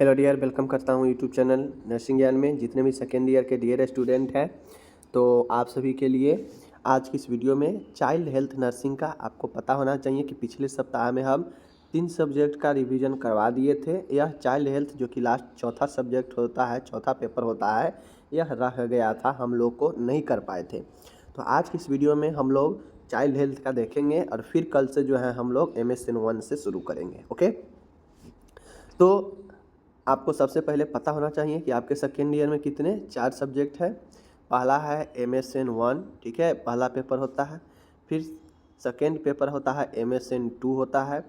Hello dear, welcome करता हूँ YouTube channel nursing ज्ञान में। जितने भी सेकेंड ईयर के डियर स्टूडेंट हैं, तो आप सभी के लिए आज की इस वीडियो में चाइल्ड हेल्थ नर्सिंग का आपको पता होना चाहिए कि पिछले सप्ताह में हम 3 सब्जेक्ट का रिवीजन करवा दिए थे। यह चाइल्ड हेल्थ जो कि लास्ट चौथा सब्जेक्ट होता है, चौथा पेपर होता है, यह रह गया था, हम लोग को नहीं कर पाए थे। तो आज की इस वीडियो में हम लोग चाइल्ड हेल्थ का देखेंगे और फिर कल से जो है हम लोग MSN 1 से शुरू करेंगे। ओके, तो आपको सबसे पहले पता होना चाहिए कि आपके सेकेंड ईयर में कितने 4 सब्जेक्ट है। पहला है MSN 1, ठीक है, पहला पेपर होता है। फिर सेकेंड पेपर होता है MSN 2 होता है।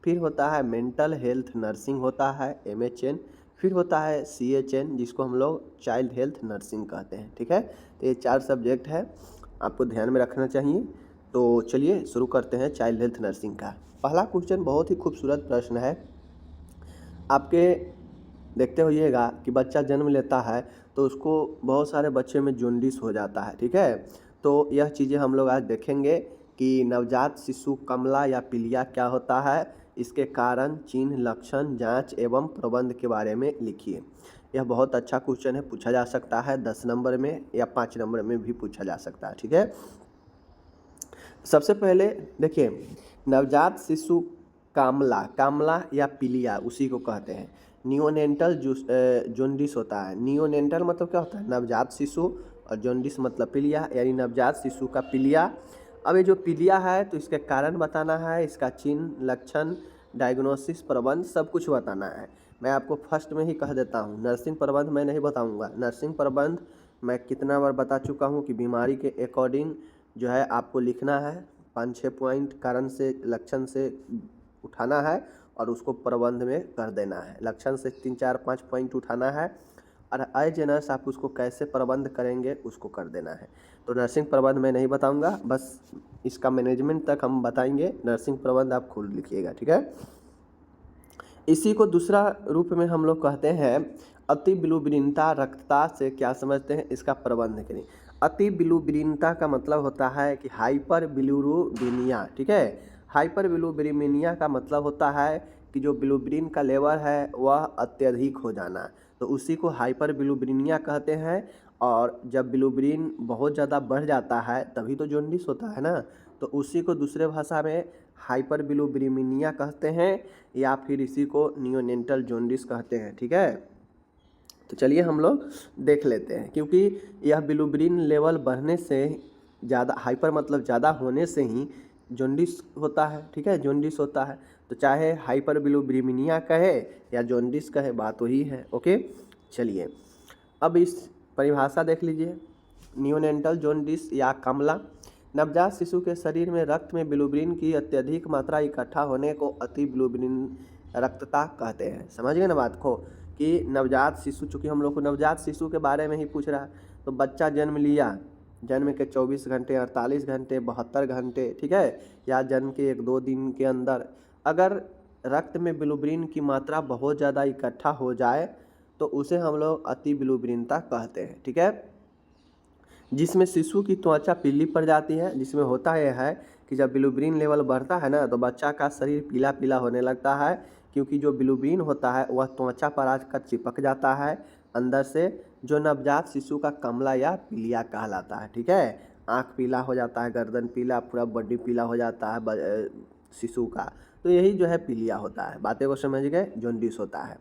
फिर होता है मेंटल हेल्थ नर्सिंग होता है MHN। फिर होता है CHN, जिसको हम लोग चाइल्ड हेल्थ नर्सिंग कहते हैं। ठीक है, तो ये 4 सब्जेक्ट है, आपको ध्यान में रखना चाहिए। तो चलिए शुरू करते हैं चाइल्ड हेल्थ नर्सिंग का। पहला क्वेश्चन बहुत ही खूबसूरत प्रश्न है। आपके देखते होइएगा कि बच्चा जन्म लेता है तो उसको बहुत सारे बच्चे में जॉन्डिस हो जाता है। ठीक है, तो यह चीज़ें हम लोग आज देखेंगे कि नवजात शिशु कमला या पीलिया क्या होता है, इसके कारण, चिन्ह, लक्षण, जांच एवं प्रबंध के बारे में लिखिए। यह बहुत अच्छा क्वेश्चन है, पूछा जा सकता है 10 नंबर में या 5 नंबर में भी पूछा जा सकता है। ठीक है, सबसे पहले देखिए, नवजात शिशु कामला या पीलिया उसी को कहते हैं। नियोनेंटल जॉन्डिस होता है। नियोनेंटल मतलब क्या होता है? नवजात शिशु, और जॉन्डिस मतलब पीलिया, यानी नवजात शिशु का पीलिया। अब ये जो पीलिया है तो इसके कारण बताना है, इसका चिन्ह, लक्षण, डायग्नोसिस, प्रबंध सब कुछ बताना है। मैं आपको फर्स्ट में ही कह देता हूँ, नर्सिंग प्रबंध मैं नहीं बताऊँगा। नर्सिंग प्रबंध मैं कितना बार बता चुका हूँ कि बीमारी के अकॉर्डिंग जो है आपको लिखना है। 5-6 पॉइंट कारण से, लक्षण से उठाना है और उसको प्रबंध में कर देना है। लक्षण से 3-4-5 पॉइंट उठाना है और एज ए नर्स आप उसको कैसे प्रबंध करेंगे उसको कर देना है। तो नर्सिंग प्रबंध मैं नहीं बताऊंगा, बस इसका मैनेजमेंट तक हम बताएंगे। नर्सिंग प्रबंध आप खुद लिखिएगा। ठीक है, इसी को दूसरा रूप में हम लोग कहते हैं अति बिलुबिलीनता। रक्तता से क्या समझते हैं? इसका प्रबंध करें। अति बिलुबिलीनता का मतलब होता है कि हाइपर बिलुरुबिनिया। ठीक है, हाइपर बिलुबिलीमिया का मतलब होता है कि जो बिलुबिलिन का लेवल है वह अत्यधिक हो जाना, तो उसी को हाइपर बिलुबिलीमिया कहते हैं। और जब बिलुबिलिन बहुत ज़्यादा बढ़ जाता है तभी तो जॉन्डिस होता है ना, तो उसी को दूसरे भाषा में हाइपर बिलुबिलीमिया कहते हैं, या फिर इसी को नियोनेंटल जॉन्डिस कहते हैं। ठीक है, तो चलिए हम लोग देख लेते हैं। क्योंकि यह बिलुबिलिन लेवल बढ़ने से ज़्यादा, हाइपर मतलब ज़्यादा होने से ही जॉन्डिस होता है। ठीक है, जॉन्डिस होता है, तो चाहे हाइपर बिलुबिलीमिया कहे या जॉन्डिस कहे, बात वही है। ओके, चलिए अब इस परिभाषा देख लीजिए। नियोनेंटल जॉन्डिस या कमला, नवजात शिशु के शरीर में रक्त में बिलुबिलिन की अत्यधिक मात्रा इकट्ठा होने को अति बिलुबिलिन रक्तता कहते हैं। समझ गए ना बात को, कि नवजात शिशु, चूँकि हम लोग को नवजात शिशु के बारे में ही पूछ रहा है, तो बच्चा जन्म लिया, जन्म के 24 घंटे, 48 घंटे, 72 घंटे, ठीक है, या जन्म के 1-2 दिन के अंदर अगर रक्त में बिलुबिलिन की मात्रा बहुत ज़्यादा इकट्ठा हो जाए तो उसे हम लोग अति बिलुबिलीनता कहते हैं। ठीक है, जिसमें शिशु की त्वचा पीली पड़ जाती है। जिसमें होता यह है कि जब बिलुबिलिन लेवल बढ़ता है ना, तो बच्चा का शरीर पीला पीला होने लगता है, क्योंकि जो बिलुबिलिन होता है वह त्वचा पर आकर चिपक जाता है अंदर से, जो नवजात शिशु का कमला या पीलिया कहलाता है। ठीक है, आँख पीला हो जाता है, गर्दन पीला, पूरा बॉडी पीला हो जाता है शिशु का, तो यही जो है पीलिया होता है। बातें को समझ गए? जॉन्डिस होता है।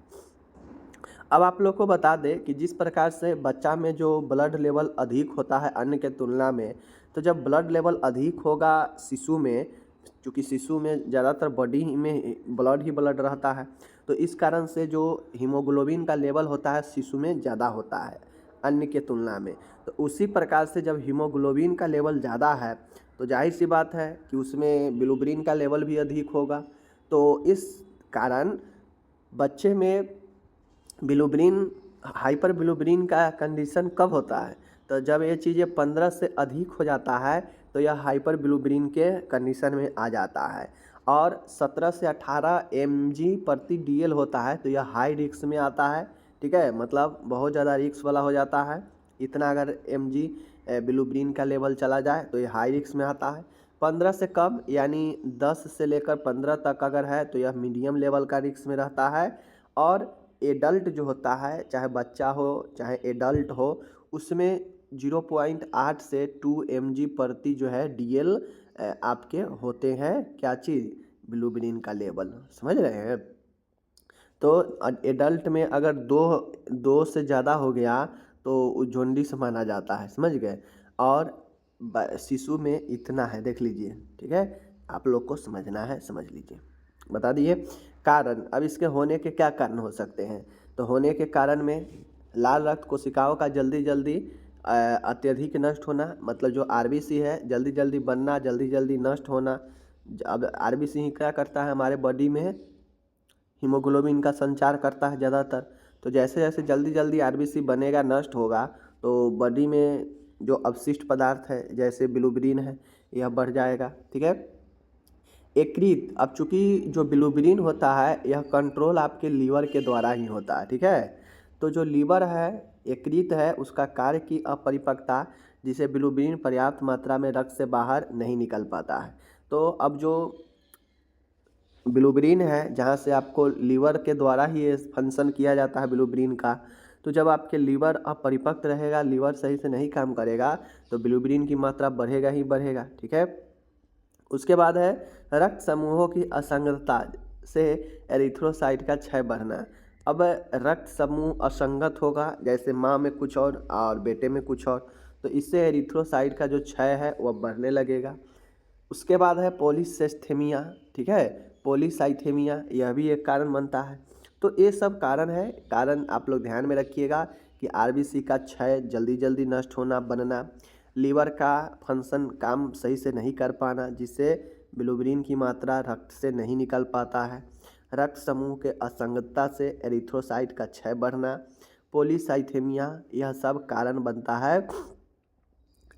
अब आप लोग को बता दें कि जिस प्रकार से बच्चा में जो ब्लड लेवल अधिक होता है अन्य के तुलना में, तो जब ब्लड लेवल अधिक होगा शिशु में, क्योंकि शिशु में ज़्यादातर बॉडी में ब्लड ही ब्लड रहता है, तो इस कारण से जो हीमोग्लोबिन का लेवल होता है शिशु में ज़्यादा होता है अन्य के तुलना में। तो उसी प्रकार से जब हीमोग्लोबिन का लेवल ज़्यादा है तो जाहिर सी बात है कि उसमें बिलुबिलिन का लेवल भी अधिक होगा। तो इस कारण बच्चे में बिलुबिलिन, हाइपर बिलुबिलिन का कंडीशन कब होता है? तो जब ये चीज़ें 15 से अधिक हो जाता है तो यह हाइपर बिलुबिलिन के कंडीशन में आ जाता है। और 17 से 18 mg/dl होता है तो यह हाई रिस्क में आता है। ठीक है, मतलब बहुत ज़्यादा रिस्क वाला हो जाता है। इतना अगर mg बिलुबिलिन का लेवल चला जाए तो यह हाई रिस्क में आता है। 15 से कम यानी 10 से लेकर 15 तक अगर है तो यह मीडियम लेवल का रिस्क में रहता है। और एडल्ट जो होता है, चाहे बच्चा हो चाहे एडल्ट हो, उसमें 0.8 से 2 mg प्रति जो है DL आपके होते हैं, क्या चीज़, बिलुबिन का लेवल, समझ रहे हैं। तो एडल्ट में अगर दो से ज़्यादा हो गया तो जॉन्डिस माना जाता है, समझ गए। और शिशु में इतना है, देख लीजिए, ठीक है, आप लोग को समझना है, समझ लीजिए। बता दिए कारण। अब इसके होने के क्या कारण हो सकते हैं, तो होने के कारण में लाल रक्त कोशिकाओं का जल्दी जल्दी अत्यधिक नष्ट होना, मतलब जो RBC है जल्दी जल्दी बनना, जल्दी जल्दी नष्ट होना। अब RBC ही क्या करता है, हमारे बॉडी में हीमोग्लोबिन का संचार करता है ज़्यादातर। तो जैसे जैसे जल्दी जल्दी RBC बनेगा, नष्ट होगा, तो बॉडी में जो अवशिष्ट पदार्थ है जैसे बिलुबिन है यह बढ़ जाएगा, ठीक है। यकृत, अब चूंकि जो बिलुबिन होता है यह कंट्रोल आपके लीवर के द्वारा ही होता है, ठीक है। तो जो लीवर है, यकृत है, उसका कार्य की अपरिपक्वता, जिसे बिलुबिन पर्याप्त मात्रा में रक्त से बाहर नहीं निकल पाता है। तो अब जो बिलुबिन है, जहाँ से आपको लीवर के द्वारा ही ये फंक्शन किया जाता है बिलुबिन का, तो जब आपके लीवर अपरिपक्व रहेगा, लीवर सही से नहीं काम करेगा, तो बिलुबिन की मात्रा बढ़ेगा ही बढ़ेगा, ठीक है। उसके बाद है रक्त समूहों की असंगतता से एरिथ्रोसाइट का क्षय बढ़ना। अब रक्त समूह असंगत होगा, जैसे माँ में कुछ और बेटे में कुछ और, तो इससे एरिथ्रोसाइट का जो क्षय है वह बढ़ने लगेगा। उसके बाद है पॉलीसेस्थेमिया, ठीक है, पॉलीसाइथेमिया, यह भी एक कारण बनता है। तो ये सब कारण है, कारण आप लोग ध्यान में रखिएगा कि RBC का क्षय, जल्दी जल्दी नष्ट होना, बनना, लीवर का फंक्शन काम सही से नहीं कर पाना, जिससे बिलुबिन की मात्रा रक्त से नहीं निकल पाता है, रक्त समूह के असंगतता से एरिथ्रोसाइट का क्षय बढ़ना, पॉलीसाइथेमिया, यह सब कारण बनता है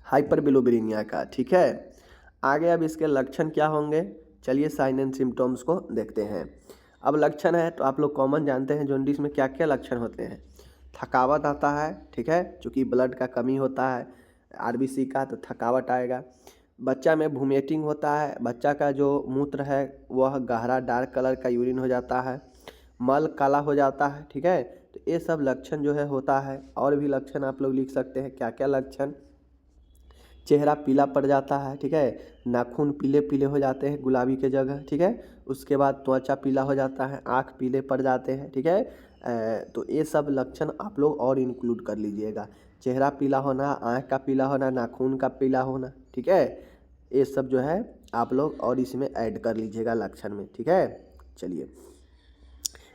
हाइपरबिलुबिनिया का, ठीक है। आगे अब इसके लक्षण क्या होंगे, चलिए साइन एंड सिम्टम्स को देखते हैं। अब लक्षण है तो आप लोग कॉमन जानते हैं जॉन्डिस में क्या क्या लक्षण होते हैं। थकावट आता है, ठीक है, चूँकि ब्लड का कमी होता है RBC का, तो थकावट आएगा। बच्चा में वोमिटिंग होता है, बच्चा का जो मूत्र है वह गहरा डार्क कलर का यूरिन हो जाता है, मल काला हो जाता है, ठीक है। तो ये सब लक्षण जो है होता है। और भी लक्षण आप लोग लिख सकते हैं, क्या क्या लक्षण, चेहरा पीला पड़ जाता है, ठीक है, नाखून पीले पीले हो जाते हैं गुलाबी के जगह, ठीक है। उसके बाद त्वचा पीला हो जाता है, आँख पीले पड़ जाते हैं, ठीक है। तो ये सब लक्षण आप लोग और इंक्लूड कर लीजिएगा, चेहरा पीला होना, आँख का पीला होना, नाखून का पीला होना, ठीक है, ये सब जो है आप लोग और इसमें ऐड कर लीजिएगा लक्षण में, ठीक है। चलिए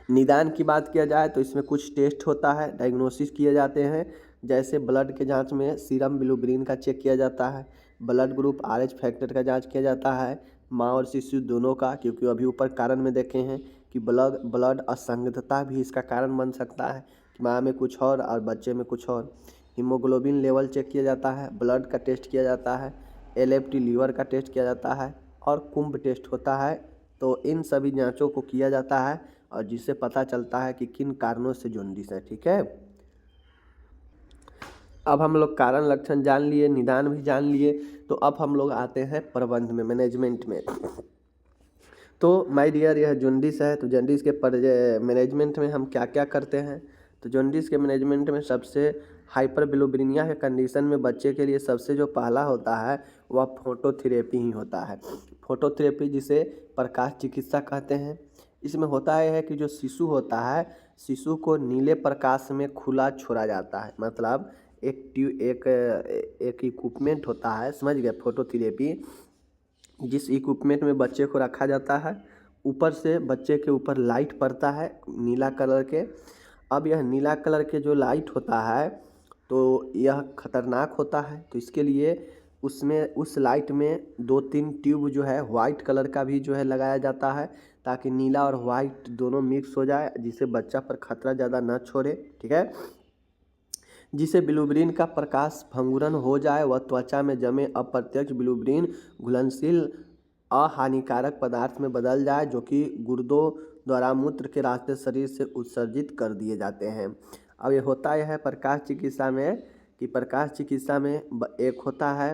निदान की बात किया जाए तो इसमें कुछ टेस्ट होता है, डायग्नोसिस किए जाते हैं, जैसे ब्लड के जांच में सीरम बिलुबिन का चेक किया जाता है, ब्लड ग्रुप RH फैक्टर का जांच किया जाता है, माँ और शिशु दोनों का, क्योंकि अभी ऊपर कारण में देखे हैं कि ब्लड असंगतता भी इसका कारण बन सकता है, कि माँ में कुछ और बच्चे में कुछ और। हीमोग्लोबिन लेवल चेक किया जाता है, ब्लड का टेस्ट किया जाता है, LFT लीवर का टेस्ट किया जाता है, और कुंभ टेस्ट होता है। तो इन सभी जाँचों को किया जाता है और जिससे पता चलता है कि किन कारणों से जॉन्डिस है, ठीक है। अब हम लोग कारण लक्षण जान लिए, निदान भी जान लिए, तो अब हम लोग आते हैं प्रबंध में, मैनेजमेंट में। तो माय डियर, यह जॉन्डिस है, तो जॉन्डिस के मैनेजमेंट में हम क्या क्या करते हैं। तो जॉन्डिस के मैनेजमेंट में सबसे हाइपरबिलुबिनिया के कंडीशन में बच्चे के लिए सबसे जो पहला होता है वह फोटोथेरेपी ही होता है। फोटोथेरेपी जिसे प्रकाश चिकित्सा कहते हैं। इसमें होता है कि जो शिशु होता है, शिशु को नीले प्रकाश में खुला छोड़ा जाता है, मतलब एक इक्विपमेंट होता है, समझ गए, फोटोथेरेपी, जिस इक्विपमेंट में बच्चे को रखा जाता है, ऊपर से बच्चे के ऊपर लाइट पड़ता है नीला कलर के। अब यह नीला कलर के जो लाइट होता है तो यह खतरनाक होता है, तो इसके लिए उसमें उस लाइट में 2-3 ट्यूब जो है वाइट कलर का भी जो है लगाया जाता है, ताकि नीला और वाइट दोनों मिक्स हो जाए, जिससे बच्चा पर खतरा ज़्यादा न छोड़े, ठीक है। जिसे बिलुबिन का प्रकाश भंगुरन हो जाए, वह त्वचा में जमे अप्रत्यक्ष बिलुबिन घुलनशील अहानिकारक पदार्थ में बदल जाए, जो कि गुर्दों द्वारा मूत्र के रास्ते शरीर से उत्सर्जित कर दिए जाते हैं। अब ये होता यह है प्रकाश चिकित्सा में कि प्रकाश चिकित्सा में एक होता है,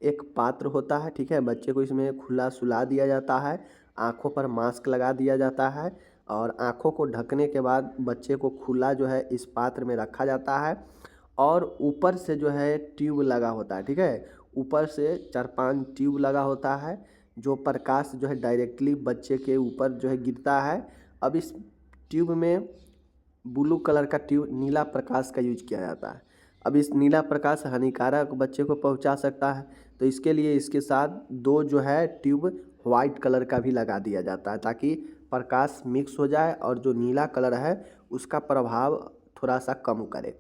एक पात्र होता है, ठीक है, बच्चे को इसमें खुला सुला दिया जाता है, आँखों पर मास्क लगा दिया जाता है और आँखों को ढकने के बाद बच्चे को खुला जो है इस पात्र में रखा जाता है और ऊपर से जो है ट्यूब लगा होता है, ठीक है। ऊपर से 4-5 ट्यूब लगा होता है जो प्रकाश जो है डायरेक्टली बच्चे के ऊपर जो है गिरता है। अब इस ट्यूब में ब्लू कलर का ट्यूब नीला प्रकाश का यूज किया जाता है। अब इस नीला प्रकाश हानिकारक बच्चे को पहुंचा सकता है, तो इसके लिए इसके साथ 2 जो है ट्यूब वाइट कलर का भी लगा दिया जाता है ताकि प्रकाश मिक्स हो जाए और जो नीला कलर है उसका प्रभाव थोड़ा सा कम करे।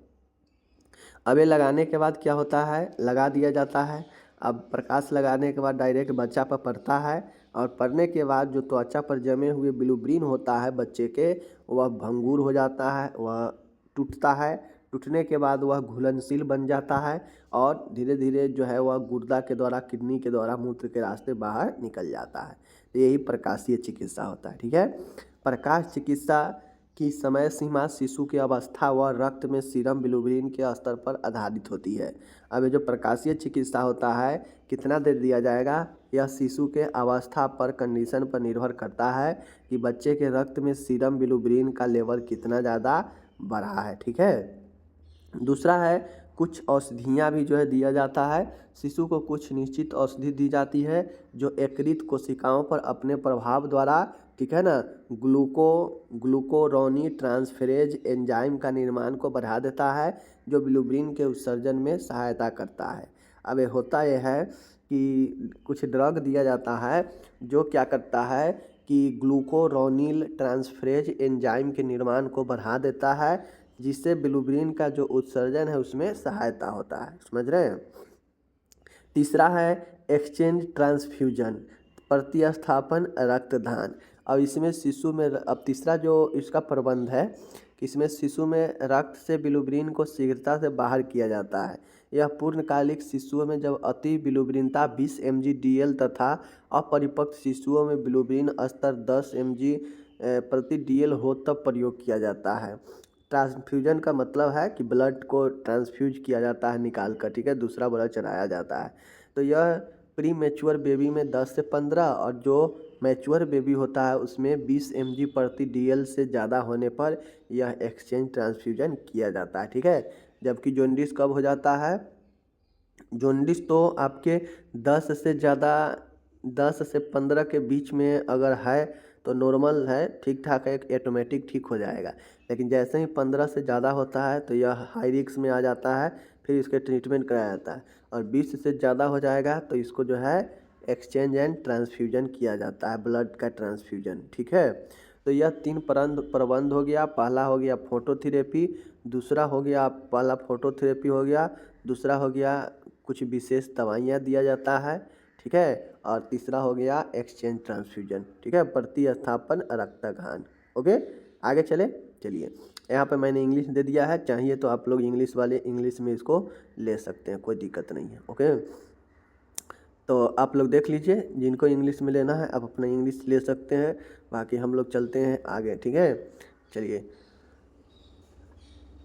अब ये लगाने के बाद क्या होता है, लगा दिया जाता है। अब प्रकाश लगाने के बाद डायरेक्ट बच्चा पर पड़ता है और पड़ने के बाद जो त्वचा पर जमे हुए बिलुब्रिन होता है बच्चे के, वह भंगुर हो जाता है, वह टूटता है। टूटने के बाद वह घुलनशील बन जाता है और धीरे धीरे जो है वह गुर्दा के द्वारा, किडनी के द्वारा, मूत्र के रास्ते बाहर निकल जाता है। तो यही प्रकाशीय चिकित्सा होता है, ठीक है। प्रकाश चिकित्सा की समय सीमा शिशु की अवस्था व रक्त में सीरम बिलुब्रिन के स्तर पर आधारित होती है। अब ये जो प्रकाशीय चिकित्सा होता है कितना देर दिया जाएगा, यह शिशु के अवस्था पर, कंडीशन पर निर्भर करता है कि बच्चे के रक्त में सीरम बिलुब्रिन का लेवल कितना ज़्यादा बढ़ा है, ठीक है। दूसरा है कुछ औषधियाँ भी जो है दिया जाता है। शिशु को कुछ निश्चित औषधि दी जाती है जो यकृत कोशिकाओं पर अपने प्रभाव द्वारा, ठीक है ना, ग्लूकोरोनी ट्रांसफेरेज एंजाइम का निर्माण को बढ़ा देता है जो बिलुब्रिन के उत्सर्जन में सहायता करता है। अब ये होता यह है कि कुछ ड्रग दिया जाता है जो क्या करता है कि ग्लूकोरोनिल ट्रांसफेरेज एंजाइम के निर्माण को बढ़ा देता है जिससे बिलुब्रिन का जो उत्सर्जन है उसमें सहायता होता है, समझ रहे हैं। तीसरा है एक्सचेंज ट्रांसफ्यूजन, प्रतिस्थापन रक्तदान। अब इसमें शिशु में, अब तीसरा जो इसका प्रबंध है कि इसमें शिशु में रक्त से बिलुब्रिन को शीघ्रता से बाहर किया जाता है। यह पूर्णकालिक शिशुओं में जब अति बिलुब्रिनता 20 mg/dl तथा अपरिपक्व शिशुओं में बिलुब्रिन स्तर 10 mg/dl हो तब प्रयोग किया जाता है। ट्रांसफ्यूजन का मतलब है कि ब्लड को ट्रांसफ्यूज किया जाता है निकाल कर, ठीक है, दूसरा ब्लड चढ़ाया जाता है। तो यह प्री मैच्योर बेबी में 10 से 15 और जो मैच्योर बेबी होता है उसमें 20 mg/dl से ज़्यादा होने पर यह एक्सचेंज ट्रांसफ्यूजन किया जाता है, ठीक है। जबकि जॉन्डिस कब हो जाता है, जॉन्डिस तो आपके 10 से 15 के बीच में अगर है तो नॉर्मल है, ठीक ठाक है, ऑटोमेटिक ठीक हो जाएगा। लेकिन जैसे ही 15 से ज़्यादा होता है तो यह हाई रिस्क में आ जाता है, फिर इसके ट्रीटमेंट कराया जाता है। और 20 से ज़्यादा हो जाएगा तो इसको जो है एक्सचेंज एंड ट्रांसफ्यूजन किया जाता है, ब्लड का ट्रांसफ्यूजन, ठीक है। तो यह 3 प्रबंध हो गया। पहला हो गया फोटोथेरेपी, दूसरा हो गया, पहला फोटोथेरेपी हो गया, दूसरा हो गया कुछ विशेष दवाइयाँ दिया जाता है, ठीक है, और तीसरा हो गया एक्सचेंज ट्रांसफ्यूजन, ठीक है, प्रतिस्थापन रक्तदान। ओके, आगे चलिए यहाँ पे मैंने इंग्लिश दे दिया है, चाहिए तो आप लोग इंग्लिश वाले इंग्लिश में इसको ले सकते हैं, कोई दिक्कत नहीं है। ओके, तो आप लोग देख लीजिए, जिनको इंग्लिश में लेना है आप अपना इंग्लिश ले सकते हैं, बाकी हम लोग चलते हैं आगे, ठीक है। चलिए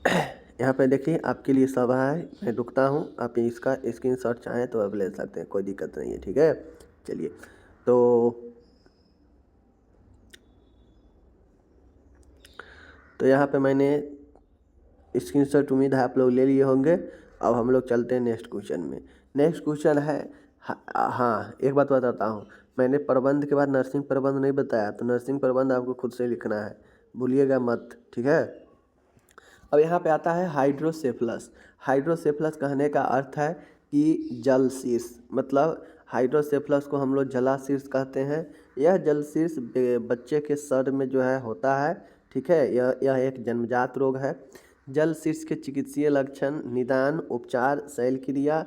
यहाँ पे देखिए आपके लिए सब है, मैं रुकता हूँ, आप इसका स्क्रीनशॉट चाहें तो आप ले सकते हैं, कोई दिक्कत नहीं है, ठीक है। चलिए तो यहाँ पे मैंने स्क्रीनशॉट, उम्मीद है आप लोग ले लिए होंगे। अब हम लोग चलते हैं नेक्स्ट क्वेश्चन में। नेक्स्ट क्वेश्चन है, हाँ एक बात बताता हूँ, मैंने प्रबंध के बाद नर्सिंग प्रबंध नहीं बताया, तो नर्सिंग प्रबंध आपको खुद से लिखना है, भूलिएगा मत, ठीक है। अब यहाँ पे आता है हाइड्रोसेफलस। हाइड्रोसेफलस कहने का अर्थ है कि जल शीर्ष, मतलब हाइड्रोसेफलस को हम लोग जला शीर्ष कहते हैं। यह जल शीर्ष बच्चे के सर में जो है होता है, ठीक है। यह एक जन्मजात रोग है। जल शीर्ष के चिकित्सीय लक्षण, निदान, उपचार, शल्यक्रिया,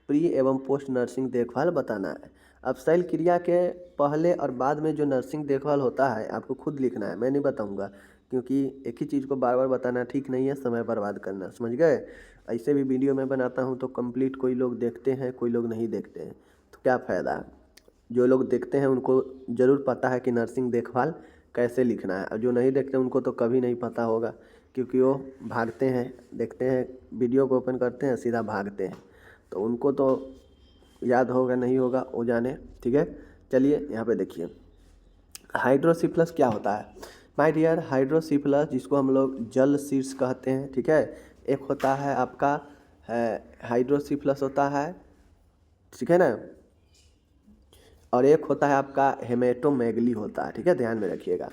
प्री एवं पोस्ट नर्सिंग देखभाल बताना है। अब शल्यक्रिया के पहले और बाद में जो नर्सिंग देखभाल होता है आपको खुद लिखना है, मैं नहीं बताऊंगा, क्योंकि एक ही चीज़ को बार बार बताना ठीक नहीं है, समय बर्बाद करना, समझ गए। ऐसे भी वीडियो मैं बनाता हूँ तो कंप्लीट कोई लोग देखते हैं, कोई लोग नहीं देखते हैं, तो क्या फ़ायदा। जो लोग देखते हैं उनको ज़रूर पता है कि नर्सिंग देखभाल कैसे लिखना है, और जो नहीं देखते उनको तो कभी नहीं पता होगा, क्योंकि वो भागते हैं, देखते हैं वीडियो को ओपन करते हैं सीधा भागते हैं, तो उनको तो याद होगा नहीं होगा वो जाने, ठीक है। चलिए यहाँ पे देखिए हाइड्रोसेफलस क्या होता है। माय डियर, हाइड्रोसिफिलस जिसको हम लोग जल शीर्ष कहते हैं, ठीक है। एक होता है आपका हाइड्रोसिफिलस होता है, ठीक है ना, और एक होता है आपका हेमेटोमेगली होता है, ठीक है, ध्यान में रखिएगा।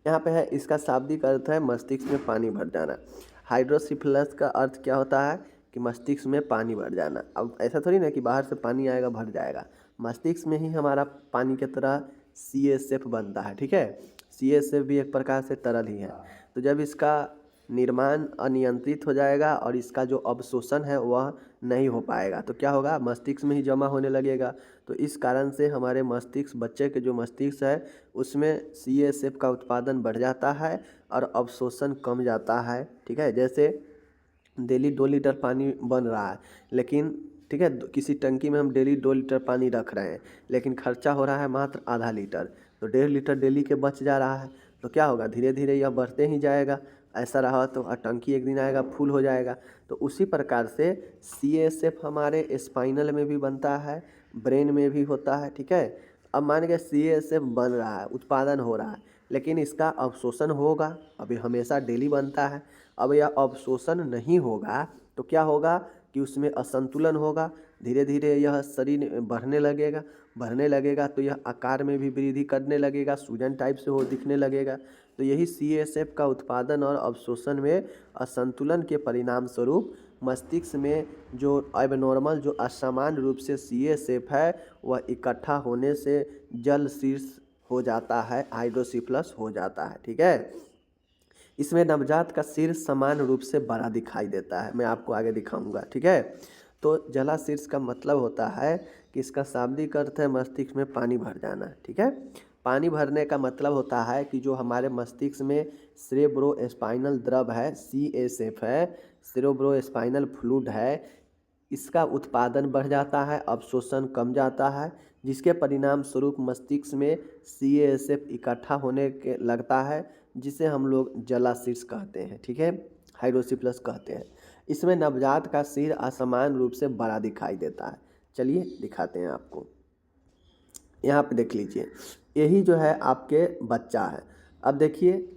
यहाँ पे है, इसका शाब्दिक अर्थ है मस्तिष्क में पानी भर जाना। हाइड्रोसिफिलस का अर्थ क्या होता है कि मस्तिष्क में पानी भर जाना। अब ऐसा थोड़ी ना कि बाहर से पानी आएगा भर जाएगा, मस्तिष्क में ही हमारा पानी की तरह CSF बनता है, ठीक है। CSF भी एक प्रकार से तरल ही है। तो जब इसका निर्माण अनियंत्रित हो जाएगा और इसका जो अवशोषण है वह नहीं हो पाएगा, तो क्या होगा, मस्तिष्क में ही जमा होने लगेगा। तो इस कारण से हमारे मस्तिष्क, बच्चे के जो मस्तिष्क है उसमें CSF का उत्पादन बढ़ जाता है और अवशोषण कम जाता है, ठीक है। जैसे डेली 2 लीटर पानी बन रहा है, लेकिन ठीक है, किसी टंकी में हम डेली 2 लीटर पानी रख रहे हैं, लेकिन खर्चा हो रहा है मात्र आधा लीटर, तो 1.5 लीटर डेली के बच जा रहा है। तो क्या होगा, धीरे धीरे यह बढ़ते ही जाएगा। ऐसा रहा तो टंकी एक दिन आएगा फुल हो जाएगा। तो उसी प्रकार से CSF हमारे स्पाइनल में भी बनता है, ब्रेन में भी होता है, ठीक है। अब मान के CSF बन रहा है, उत्पादन हो रहा है, लेकिन इसका अवशोषण होगा, अभी हमेशा डेली बनता है। अब यह अवशोषण नहीं होगा तो क्या होगा कि उसमें असंतुलन होगा, धीरे धीरे यह शरीर बढ़ने लगेगा तो यह आकार में भी वृद्धि करने लगेगा, सूजन टाइप से हो दिखने लगेगा। तो यही CSF का उत्पादन और अवशोषण में असंतुलन के परिणाम स्वरूप मस्तिष्क में जो एबनॉर्मल, जो असामान्य रूप से CSF है वह इकट्ठा होने से जल शीर्ष हो जाता है, हाइड्रोसिफिलस हो जाता है, ठीक है। इसमें नवजात का सिर समान रूप से बड़ा दिखाई देता है, मैं आपको आगे दिखाऊंगा, ठीक है। तो जलाशीर्ष का मतलब होता है कि इसका शाब्दिक अर्थ है मस्तिष्क में पानी भर जाना, ठीक है। पानी भरने का मतलब होता है कि जो हमारे मस्तिष्क में सेरेब्रोस्पाइनल द्रव है, CSF है, सेरेब्रोस्पाइनल फ्लूइड है, इसका उत्पादन बढ़ जाता है, अवशोषण कम जाता है, जिसके परिणाम स्वरूप मस्तिष्क में CSF इकट्ठा होने के लगता है, जिसे हम लोग जलाशीर्ष कहते हैं, ठीक है, हाइड्रोसिफिलस कहते हैं। इसमें नवजात का सिर असमान रूप से बड़ा दिखाई देता है। चलिए दिखाते हैं आपको, यहाँ पे देख लीजिए, यही जो है आपके बच्चा है। अब देखिए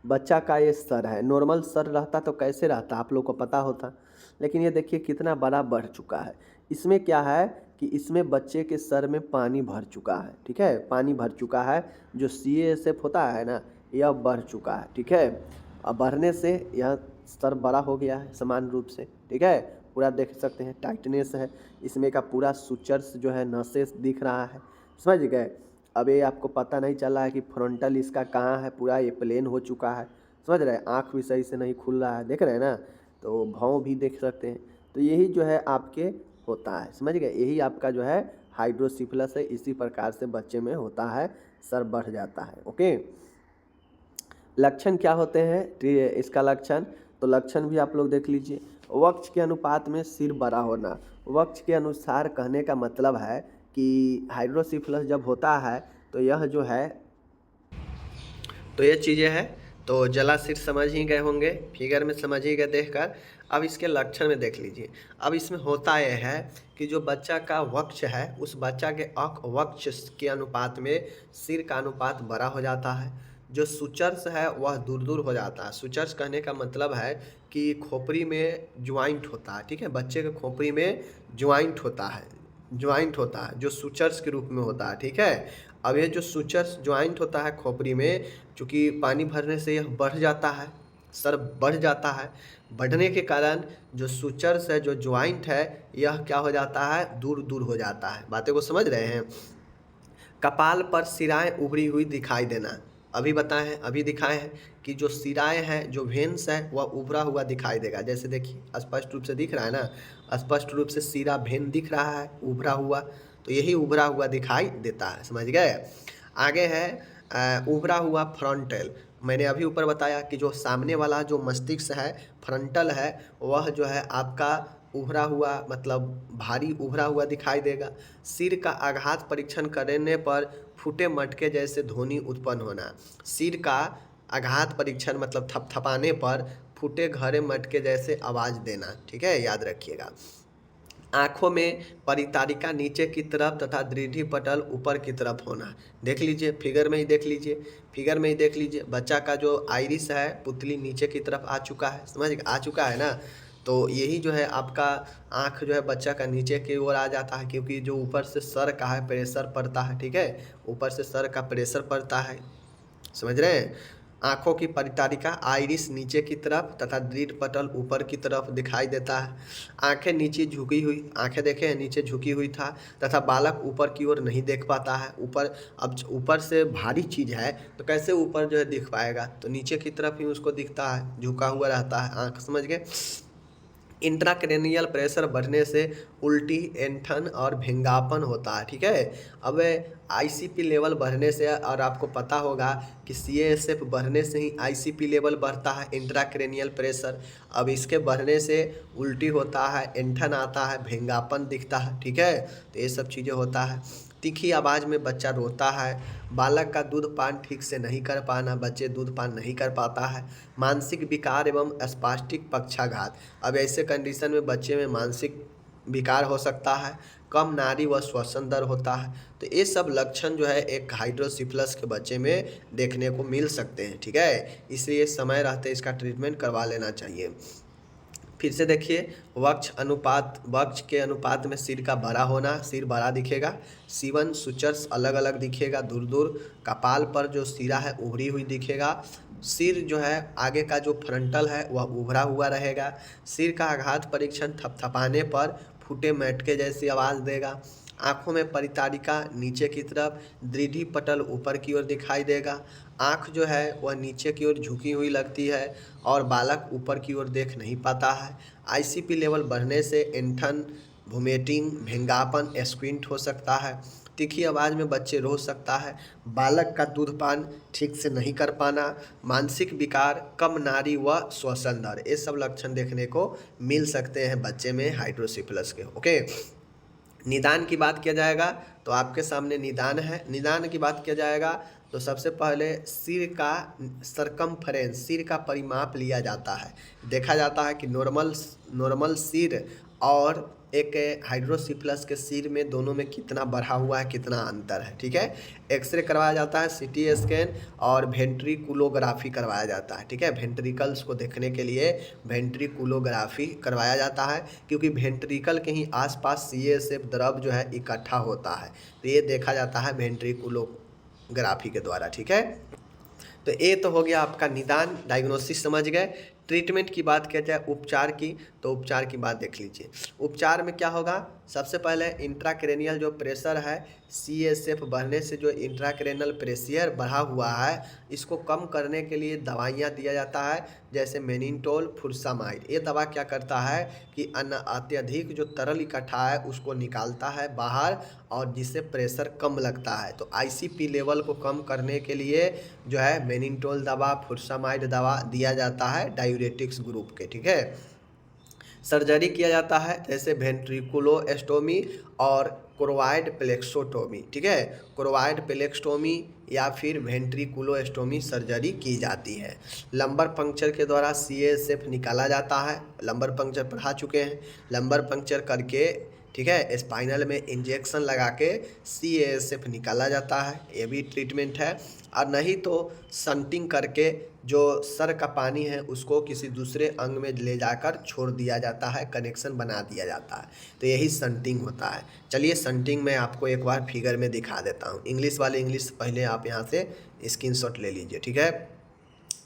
बच्चा का ये सर है, नॉर्मल सर रहता तो कैसे रहता आप लोग को पता होता, लेकिन ये देखिए कितना बड़ा बढ़ चुका है। इसमें क्या है कि इसमें बच्चे के सर में पानी भर चुका है, ठीक है, पानी भर चुका है, जो CSF होता है ना यह बढ़ चुका है, ठीक है। अब बढ़ने से यह सर बड़ा हो गया है समान रूप से, ठीक है, पूरा देख सकते हैं टाइटनेस है इसमें का, पूरा सुचर्स जो है नसें दिख रहा है, समझ गए। अब ये आपको पता नहीं चला है कि फ्रंटल इसका कहाँ है, पूरा ये प्लेन हो चुका है, समझ रहे हैं, आँख भी सही से नहीं खुल रहा है, देख रहे हैं ना, तो भौं भी देख सकते हैं। तो यही जो है आपके होता है, समझ गए, यही आपका जो है हाइड्रोसिफिलस है, इसी प्रकार से बच्चे में होता है, सर बढ़ जाता है, ओके। लक्षण क्या होते हैं इसका लक्षण, तो लक्षण भी आप लोग देख लीजिए। वक्ष के अनुपात में सिर बड़ा होना, वक्ष के अनुसार कहने का मतलब है कि हाइड्रोसिफिलस जब होता है तो यह जो है, तो ये चीज़ें हैं, तो जलाशीर्ष समझ ही गए होंगे, फिगर में समझ ही गए देखकर। अब इसके लक्षण में देख लीजिए। अब इसमें होता यह है कि जो बच्चा का वक्ष है उस बच्चा के वक्ष के अनुपात में सिर का अनुपात बड़ा हो जाता है, जो सुचर्स है वह दूर दूर हो जाता है। सुचर्स कहने का मतलब है कि खोपड़ी में ज्वाइंट होता है, ठीक है, बच्चे के खोपड़ी में ज्वाइंट होता है, जो सुचर्स के रूप में होता है, ठीक है। अब ये जो सुचर्स ज्वाइंट होता है खोपड़ी में, चूँकि पानी भरने से यह बढ़ जाता है, सर बढ़ जाता है, बढ़ने के कारण जो सुचर्स है, जो ज्वाइंट है, यह क्या हो जाता है, दूर दूर हो जाता है। बातें को समझ रहे हैं। कपाल पर सिराएं उभरी हुई दिखाई देना, अभी बताए हैं, अभी दिखाए हैं कि जो सिराएं हैं, जो वेन्स है वह उभरा हुआ दिखाई देगा। जैसे देखिए स्पष्ट रूप से दिख रहा है ना, स्पष्ट रूप से सिरा वेन दिख रहा है उभरा हुआ, तो यही उभरा हुआ दिखाई देता है, समझ गए। आगे है उभरा हुआ फ्रंटल। मैंने अभी ऊपर बताया कि जो सामने वाला जो मस्तिष्क है, फ्रंटल है, वह जो है आपका उभरा हुआ, मतलब भारी उभरा हुआ दिखाई देगा। सिर का आघात परीक्षण करने पर फूटे मटके जैसे ध्वनि उत्पन्न होना, सिर का आघात परीक्षण मतलब थपथपाने पर फूटे घरे मटके जैसे आवाज़ देना, ठीक है, याद रखिएगा। आँखों में परितारिका नीचे की तरफ तथा दृढ़ि पटल ऊपर की तरफ होना। देख लीजिए, फिगर में ही देख लीजिए, फिगर में ही देख लीजिए, बच्चा का जो आइरिस है पुतली नीचे की तरफ आ चुका है, समझ आ चुका है ना। तो यही जो है आपका आँख जो है बच्चा का नीचे की ओर आ जाता है, क्योंकि जो ऊपर से सर का है प्रेशर पड़ता है, ठीक है, ऊपर से सर का प्रेशर पड़ता है, समझ रहे हैं। आँखों की परितारिका आइरिस नीचे की तरफ तथा दृढ़ पटल ऊपर की तरफ दिखाई देता है। आंखें नीचे झुकी हुई, आंखें देखें नीचे झुकी हुई था तथा बालक ऊपर की ओर नहीं देख पाता है। ऊपर, अब ऊपर से भारी चीज़ है तो कैसे ऊपर जो है दिख पाएगा, तो नीचे की तरफ ही उसको दिखता है, झुका हुआ रहता है आँख, समझ गए। इंट्राक्रेनियल प्रेशर बढ़ने से उल्टी, ऐंठन और भिंगापन होता है, ठीक है। अब आईसीपी लेवल बढ़ने से, और आपको पता होगा कि सीएसएफ बढ़ने से ही आईसीपी लेवल बढ़ता है, इंट्राक्रेनियल प्रेशर। अब इसके बढ़ने से उल्टी होता है, ऐंठन आता है, भिंगापन दिखता है, ठीक है। तो ये सब चीज़ें होता है। तीखी आवाज़ में बच्चा रोता है। बालक का दूध पान ठीक से नहीं कर पाना, बच्चे दूध पान नहीं कर पाता है। मानसिक विकार एवं स्पास्टिक पक्षाघात। अब ऐसे कंडीशन में बच्चे में मानसिक विकार हो सकता है, कम नाड़ी व श्वसन दर होता है। तो ये सब लक्षण जो है एक हाइड्रोसिफिलस के बच्चे में देखने को मिल सकते हैं, ठीक है। इसलिए समय रहते इसका ट्रीटमेंट करवा लेना चाहिए। फिर से देखिए, वक्ष के अनुपात में सिर का बड़ा होना, सिर बड़ा दिखेगा। सीवन सूचर्स अलग अलग दिखेगा, दूर दूर। कपाल पर जो सिरा है उभरी हुई दिखेगा। सिर जो है आगे का जो फ्रंटल है वह उभरा हुआ रहेगा। सिर का आघात परीक्षण थपथपाने पर फूटे मटके जैसी आवाज़ देगा। आँखों में परितारिका नीचे की तरफ, दृढ़ि पटल ऊपर की ओर दिखाई देगा। आँख जो है वह नीचे की ओर झुकी हुई लगती है और बालक ऊपर की ओर देख नहीं पाता है। आईसीपी लेवल बढ़ने से ऐंठन, वोमिटिंग, भिंगापन, स्क्विंट हो सकता है। तीखी आवाज़ में बच्चे रो सकता है। बालक का दूध पान ठीक से नहीं कर पाना। मानसिक विकार, कम नाड़ी व श्वसन दर, ये सब लक्षण देखने को मिल सकते हैं बच्चे में हाइड्रोसिफिलस के, ओके। निदान की बात किया जाएगा तो आपके सामने निदान है। निदान की बात किया जाएगा तो सबसे पहले सिर का सरकमफ्रेंस, सिर का परिमाप लिया जाता है। देखा जाता है कि नॉर्मल सिर और एक हाइड्रोसिफिलस के सिर में, दोनों में कितना बढ़ा हुआ है, कितना अंतर है, ठीक है। एक्सरे करवाया जाता है, सीटी स्कैन और वेंट्रिकुलोग्राफी करवाया जाता है, ठीक है। वेंट्रिकल्स को देखने के लिए वेंट्रिकुलोग्राफी करवाया जाता है, क्योंकि वेंट्रिकल के ही आसपास सीएसएफ द्रव जो है इकट्ठा होता है, तो ये देखा जाता है वेंट्रिकुलोग्राफी के द्वारा, ठीक है। तो ये तो हो गया आपका निदान, डायग्नोसिस समझ गए। ट्रीटमेंट की बात किया जाए उपचार की, तो उपचार की बात देख लीजिए। उपचार में क्या होगा, सबसे पहले इंट्राक्रेनियल जो प्रेशर है, सीएसएफ बढ़ने से जो इंट्राक्रेनियल प्रेशर बढ़ा हुआ है, इसको कम करने के लिए दवाइयाँ दिया जाता है, जैसे मेनिनटोल, फुरसामाइड। ये दवा क्या करता है कि अत्यधिक जो तरल इकट्ठा है उसको निकालता है बाहर, और जिससे प्रेशर कम लगता है। तो आईसीपी लेवल को कम करने के लिए जो है मेनिनटोल दवा, फुरसामाइड दवा दिया जाता है डायूरेटिक्स ग्रुप के, ठीक है। सर्जरी किया जाता है, जैसे वेंट्रिकुलोस्टोमी और कोरोइड प्लेक्सोटोमी, ठीक है। कोरोइड प्लेक्सोटोमी या फिर वेंट्रिकुलोस्टोमी सर्जरी की जाती है। लंबर पंक्चर के द्वारा सीएसएफ निकाला जाता है। लंबर पंक्चर पढ़ा चुके हैं। लंबर पंक्चर करके, ठीक है, स्पाइनल में इंजेक्शन लगा के सीएसएफ निकाला जाता है, ये भी ट्रीटमेंट है। और नहीं तो संटिंग करके जो सर का पानी है उसको किसी दूसरे अंग में ले जाकर छोड़ दिया जाता है, कनेक्शन बना दिया जाता है, तो यही संटिंग होता है। चलिए संटिंग मैं आपको एक बार फिगर में दिखा देता हूँ। इंग्लिश वाले इंग्लिश पहले आप यहाँ से स्क्रीनशॉट ले लीजिए, ठीक है,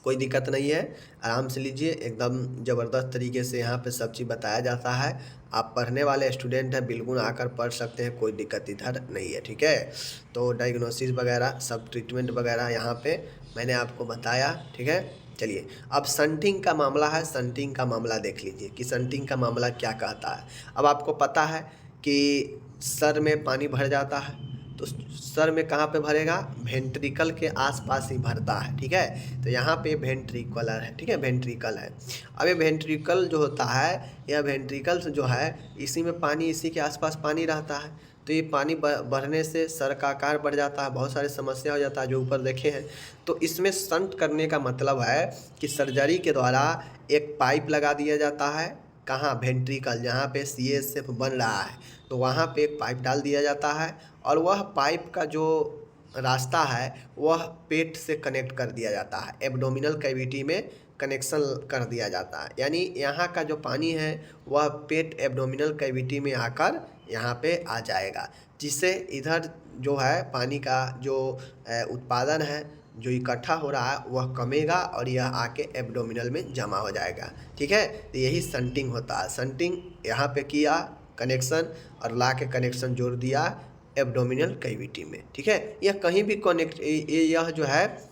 कोई दिक्कत नहीं है, आराम से लीजिए। एकदम ज़बरदस्त तरीके से यहाँ पे सब चीज़ बताया जाता है। आप पढ़ने वाले स्टूडेंट हैं, बिल्कुल आकर पढ़ सकते हैं, कोई दिक्कत इधर नहीं है, ठीक है। तो डायग्नोसिस वगैरह सब ट्रीटमेंट वगैरह यहाँ पे मैंने आपको बताया, ठीक है। चलिए अब संटिंग का मामला है, संटिंग का मामला देख लीजिए कि संटिंग का मामला क्या कहता है। अब आपको पता है कि सर में पानी भर जाता है, तो सर में कहाँ पे भरेगा, वेंट्रिकल के आसपास ही भरता है, ठीक है। तो यहाँ पे वेंट्रिकुलर है, ठीक है, वेंट्रिकल है। अब ये वेंट्रिकल जो होता है, यह वेंट्रिकल जो है इसी में पानी, इसी के आसपास पानी रहता है। तो ये पानी बढ़ने से सर का आकार बढ़ जाता है, बहुत सारी समस्या हो जाता है जो ऊपर देखे हैं। तो इसमें संट करने का मतलब है कि सर्जरी के द्वारा एक पाइप लगा दिया जाता है, कहाँ वेंट्रिकल, जहाँ पे CSF बन रहा है, तो वहाँ पे एक पाइप डाल दिया जाता है और वह पाइप का जो रास्ता है वह पेट से कनेक्ट कर दिया जाता है, एब्डोमिनल कैविटी में कनेक्शन कर दिया जाता है। यानी यहाँ का जो पानी है वह पेट एब्डोमिनल कैविटी में आकर यहाँ पे आ जाएगा, जिससे इधर जो है पानी का जो उत्पादन है, जो इकट्ठा हो रहा है वह कमेगा और यह आके एब्डोमिनल में जमा हो जाएगा। ठीक है, तो यही संटिंग होता है। संटिंग यहाँ पे किया कनेक्शन और ला के कनेक्शन जोड़ दिया एब्डोमिनल कैविटी में। ठीक है, यह कहीं भी यह जो है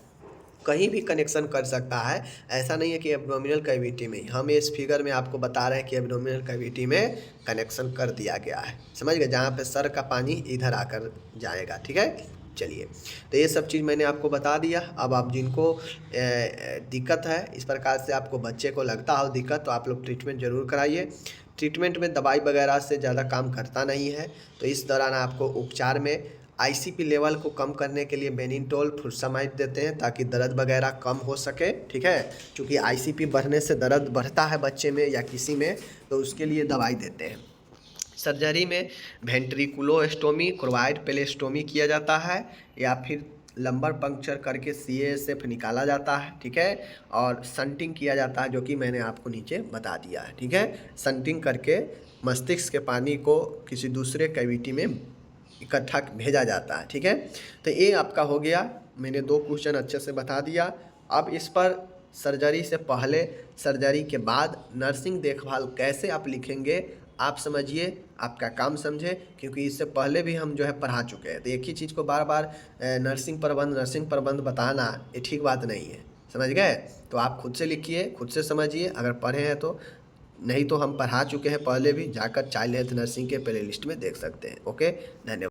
कहीं भी कनेक्शन कर सकता है, ऐसा नहीं है कि एब्डोमिनल कैविटी में। हम इस फिगर में आपको बता रहे हैं कि एब्डोमिनल कैविटी में कनेक्शन कर दिया गया है, समझ गए, जहाँ पे सर का पानी इधर आकर जाएगा। ठीक है, चलिए, तो ये सब चीज़ मैंने आपको बता दिया। अब आप जिनको दिक्कत है, इस प्रकार से आपको बच्चे को लगता हो दिक्कत, तो आप लोग ट्रीटमेंट ज़रूर कराइए। ट्रीटमेंट में दवाई वगैरह से ज़्यादा काम करता नहीं है, तो इस दौरान आपको उपचार में ICP लेवल को कम करने के लिए बेनिटोल, फुरसामाइड देते हैं ताकि दर्द वगैरह कम हो सके। ठीक है, क्योंकि ICP बढ़ने से दर्द बढ़ता है बच्चे में या किसी में, तो उसके लिए दवाई देते हैं। सर्जरी में वेंट्रिकुलोस्टोमी, क्रोवाइड पेलेस्टोमी किया जाता है या फिर लंबर पंक्चर करके CSF निकाला जाता है। ठीक है, और संटिंग किया जाता है, जो कि मैंने आपको नीचे बता दिया है। ठीक है, संटिंग करके मस्तिष्क के पानी को किसी दूसरे कैविटी में इकट्ठा भेजा जाता है। ठीक है, तो ये आपका हो गया, मैंने 2 क्वेश्चन अच्छे से बता दिया। अब इस पर सर्जरी से पहले, सर्जरी के बाद नर्सिंग देखभाल कैसे आप लिखेंगे, आप समझिए, आपका काम समझे, क्योंकि इससे पहले भी हम जो है पढ़ा चुके हैं। तो एक ही चीज़ को बार बार नर्सिंग प्रबंध बताना ये ठीक बात नहीं है, समझ गए। तो आप खुद से लिखिए, खुद से समझिए, अगर पढ़े हैं तो, नहीं तो हम पढ़ा चुके हैं पहले भी, जाकर चाइल्ड हेल्थ नर्सिंग के प्लेलिस्ट में देख सकते हैं। ओके, धन्यवाद।